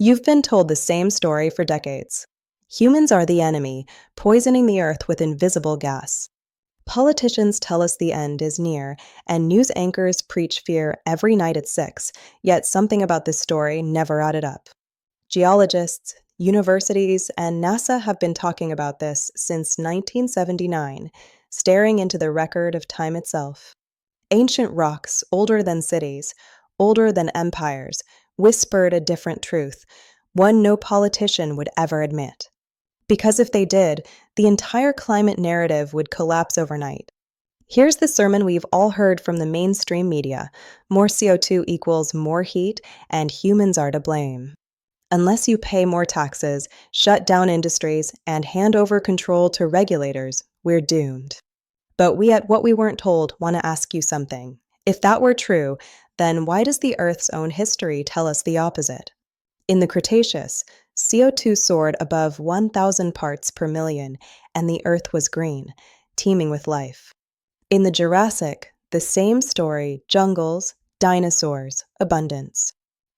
You've been told the same story for decades. Humans are the enemy, poisoning the earth with invisible gas. Politicians tell us the end is near, and news anchors preach fear every night at 6, yet something about this story never added up. Geologists, universities, and NASA have been talking about this since 1979, staring into the record of time itself. Ancient rocks, older than cities, older than empires, whispered a different truth, one no politician would ever admit. Because if they did, the entire climate narrative would collapse overnight. Here's the sermon we've all heard from the mainstream media: more CO2 equals more heat, and humans are to blame. Unless you pay more taxes, shut down industries, and hand over control to regulators, we're doomed. But we at What We Weren't Told want to ask you something. If that were true, then why does the Earth's own history tell us the opposite? In the Cretaceous, CO2 soared above 1,000 parts per million, and the Earth was green, teeming with life. In the Jurassic, the same story: jungles, dinosaurs, abundance.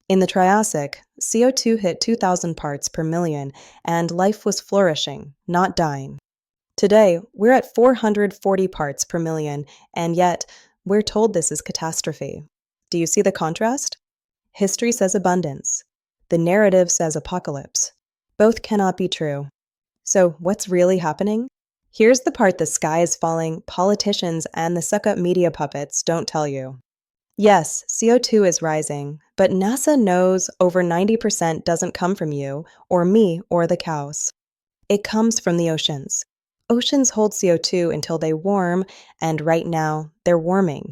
In the Triassic, CO2 hit 2,000 parts per million, and life was flourishing, not dying. Today, we're at 440 parts per million, and yet, we're told this is catastrophe. Do you see the contrast? History says abundance. The narrative says apocalypse. Both cannot be true. So, what's really happening? Here's the part the sky is falling, politicians and the suck-up media puppets don't tell you. Yes, CO2 is rising, but NASA knows over 90% doesn't come from you, or me, or the cows. It comes from the oceans. Oceans hold CO2 until they warm, and right now, they're warming.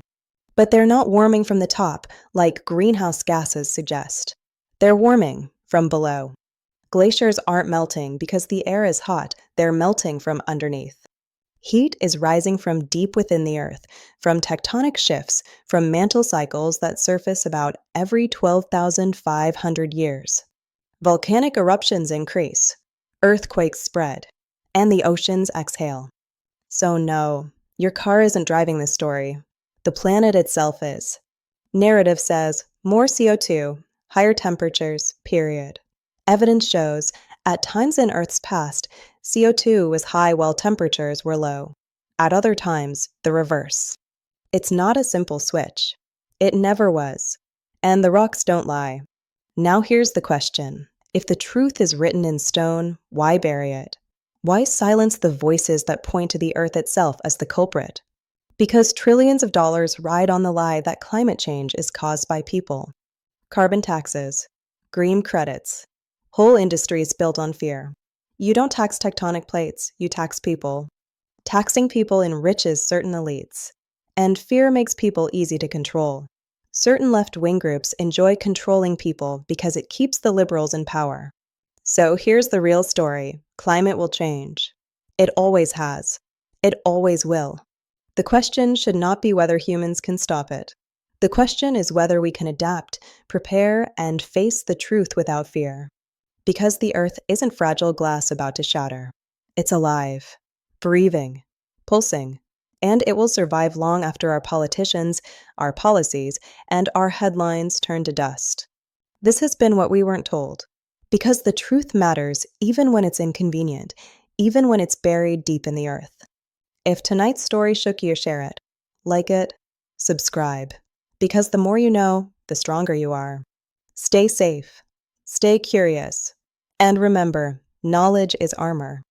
But they're not warming from the top, like greenhouse gases suggest. They're warming from below. Glaciers aren't melting because the air is hot, they're melting from underneath. Heat is rising from deep within the Earth, from tectonic shifts, from mantle cycles that surface about every 12,500 years. Volcanic eruptions increase, earthquakes spread, and the oceans exhale. So no, your car isn't driving this story. The planet itself is. Narrative says more CO2, higher temperatures, period. Evidence shows, at times in Earth's past, CO2 was high while temperatures were low. At other times, the reverse. It's not a simple switch. It never was. And the rocks don't lie. Now here's the question. If the truth is written in stone, why bury it? Why silence the voices that point to the Earth itself as the culprit? Because trillions of dollars ride on the lie that climate change is caused by people. Carbon taxes, green credits, whole industries built on fear. You don't tax tectonic plates, you tax people. Taxing people enriches certain elites. And fear makes people easy to control. Certain left-wing groups enjoy controlling people because it keeps the liberals in power. So here's the real story. Climate will change. It always has. It always will. The question should not be whether humans can stop it. The question is whether we can adapt, prepare, and face the truth without fear. Because the Earth isn't fragile glass about to shatter. It's alive, breathing, pulsing, and it will survive long after our politicians, our policies, and our headlines turn to dust. This has been What We Weren't Told. Because the truth matters even when it's inconvenient, even when it's buried deep in the earth. If tonight's story shook you, share it. Like it, subscribe. Because the more you know, the stronger you are. Stay safe. Stay curious. And remember, knowledge is armor.